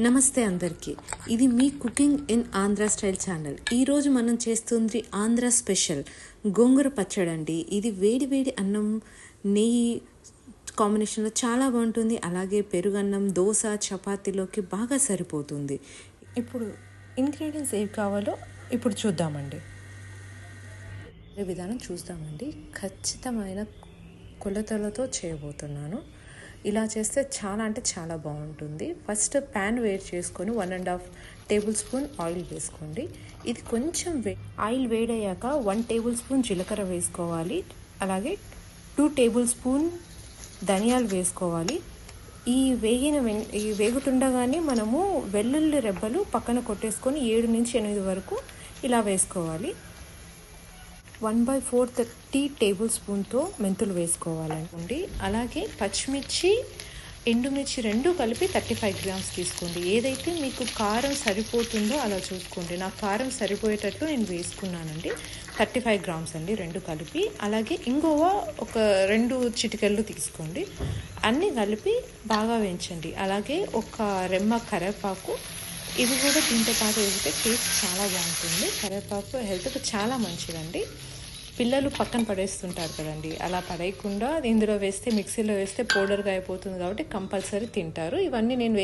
నమస్తే అందరికీ. ఇది మీ cooking in Andhra style channel. ఈరోజు మనం చేస్తుంది ఆంధ్ర స్పెషల్ గోంగూర పచ్చడి అండి. ఇది వేడి వేడి అన్నం నెయ్యి కాంబినేషన్లో చాలా బాగుంటుంది. అలాగే పెరుగన్నం, దోశ, చపాతీలోకి బాగా సరిపోతుంది. ఇప్పుడు ఇంగ్రీడియంట్స్ ఏవి కావాలో ఇప్పుడు చూద్దామండి. విధానం చూద్దామండి. ఖచ్చితమైన కొలతలతో చేయబోతున్నాను. ఇలా చేస్తే చాలా అంటే చాలా బాగుంటుంది. ఫస్ట్ ప్యాన్ వేడి చేసుకొని 1.5 టేబుల్ స్పూన్ ఆయిల్ వేసుకోండి. ఇది కొంచెం ఆయిల్ వేడయ్యాక 1 టేబుల్ స్పూన్ జీలకర్ర వేసుకోవాలి. అలాగే 2 టేబుల్ స్పూన్ ధనియాలు వేసుకోవాలి. ఈ వేగుతుండగానే మనము వెల్లుల్లి రెబ్బలు పక్కన కొట్టేసుకొని 7 నుంచి 8 వరకు ఇలా వేసుకోవాలి. 1/4 టీ టేబుల్ స్పూన్తో మెంతులు వేసుకోవాలనుకోండి. అలాగే పచ్చిమిర్చి, ఎండుమిర్చి రెండు కలిపి 35 గ్రామ్స్ తీసుకోండి. ఏదైతే మీకు కారం సరిపోతుందో అలా చూసుకోండి. నాకు కారం సరిపోయేటట్లు నేను వేసుకున్నానండి. 35 గ్రామ్స్ అండి రెండు కలిపి. అలాగే ఇంగువ ఒక 2 చిటికెళ్ళు తీసుకోండి. అన్నీ కలిపి బాగా వేయించండి. అలాగే ఒక రెమ్మ కరివేపాకు, ఇవి కూడా దీంతో పాటు వేస్తే టేస్ట్ చాలా బాగుంటుంది. కరివేపాకు హెల్త్కి చాలా మంచిదండి. పిల్లలు పక్కన పడేస్తుంటారు కదండి, అలా పడేయకుండా ఇందులో వేస్తే, మిక్సీలో వేస్తే పౌడర్గా అయిపోతుంది కాబట్టి కంపల్సరీ తింటారు. ఇవన్నీ నేను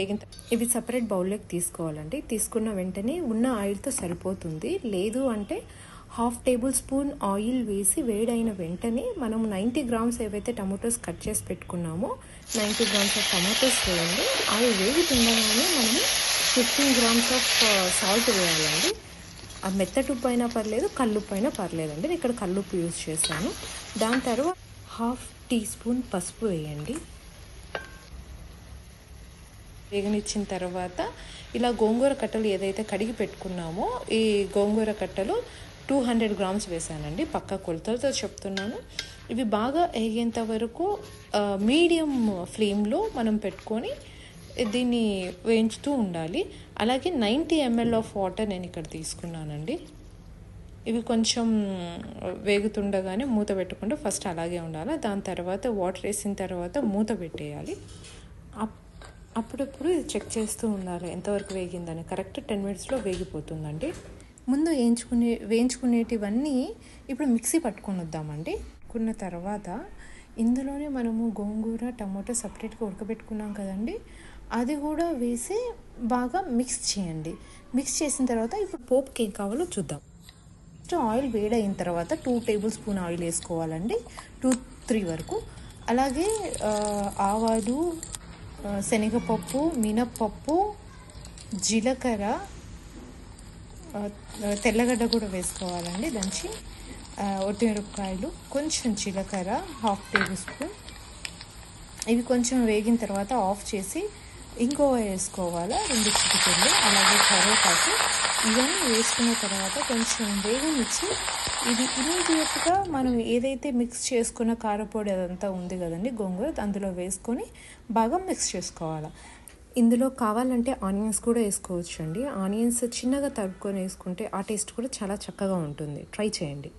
ఇవి సపరేట్ బౌల్లోకి తీసుకోవాలండి. తీసుకున్న వెంటనే ఉన్న ఆయిల్తో సరిపోతుంది. లేదు అంటే 1/2 టేబుల్ స్పూన్ ఆయిల్ వేసి వేడైన వెంటనే మనం 90 గ్రామ్స్ ఏవైతే టమాటోస్ కట్ చేసి పెట్టుకున్నామో 90 గ్రామ్స్ ఆఫ్ టమాటోస్ వేయండి. అవి వేగుతుండగానే మనము 15 గ్రామ్స్ ఆఫ్ సాల్ట్ వేయాలండి. ఆ మెత్తటి ఉప్పు అయినా పర్లేదు, కల్లుప్పు అయినా పర్లేదండి. నేను ఇక్కడ కల్లుప్పు యూజ్ చేశాను. దాని తర్వాత 1/2 టీ స్పూన్ పసుపు వేయండి. వేగనిచ్చిన తర్వాత ఇలా గోంగూర కట్టలు ఏదైతే కడిగి పెట్టుకున్నామో ఈ గోంగూర కట్టలు 200 గ్రామ్స్ వేసానండి. పక్కా కొలతలతో చెప్తున్నాను. ఇవి బాగా వేగేంత వరకు మీడియం ఫ్లేమ్లో మనం పెట్టుకొని దీన్ని వేయించుతూ ఉండాలి. అలాగే 90 ml ఆఫ్ వాటర్ నేను ఇక్కడ తీసుకున్నానండి. ఇవి కొంచెం వేగుతుండగానే మూత పెట్టకుండా ఫస్ట్ అలాగే ఉండాలి. దాని తర్వాత వాటర్ వేసిన తర్వాత మూత పెట్టేయాలి. అప్పుడప్పుడు ఇది చెక్ చేస్తూ ఉండాలి ఎంతవరకు వేగిందని. కరెక్ట్ 10 మినిట్స్లో వేగిపోతుందండి. ముందు వేయించుకునేటివన్నీ ఇప్పుడు మిక్సీ పట్టుకొని వద్దామండి. కొన్న తర్వాత ఇందులోనే మనము గోంగూర, టమాటో సపరేట్గా ఉడకబెట్టుకున్నాం కదండి, అది కూడా వేసి బాగా మిక్స్ చేయండి. మిక్స్ చేసిన తర్వాత ఇప్పుడు పోపుకి ఏం కావాలో చూద్దాం. ఫస్ట్ ఆయిల్ వేడైన తర్వాత 2 టేబుల్ స్పూన్ ఆయిల్ వేసుకోవాలండి, 2-3 వరకు. అలాగే ఆవాలు, శనగపప్పు, మినప్పప్పు, జీలకర్ర, తెల్లగడ్డ కూడా వేసుకోవాలండి దంచి, ఒట్టిమిరపకాయలు, కొంచెం జీలకర్ర 1/2 టేబుల్ స్పూన్. ఇవి కొంచెం వేగిన తర్వాత ఆఫ్ చేసి ఇంగువ వేసుకోవాలి 2 చిటికెళ్ళు. అలాగే కరివేపాకు, ఇవన్నీ వేసుకున్న తర్వాత కొంచెం వేగనిచ్చి ఇది ఇమీడియట్గా మనం ఏదైతే మిక్స్ చేసుకున్న కారపొడి అదంతా ఉంది కదండి గోంగూర, అందులో వేసుకొని బాగా మిక్స్ చేసుకోవాలి. ఇందులో కావాలంటే ఆనియన్స్ కూడా వేసుకోవచ్చు అండి. ఆనియన్స్ చిన్నగా తరుక్కొని వేసుకుంటే ఆ టేస్ట్ కూడా చాలా చక్కగా ఉంటుంది. ట్రై చేయండి.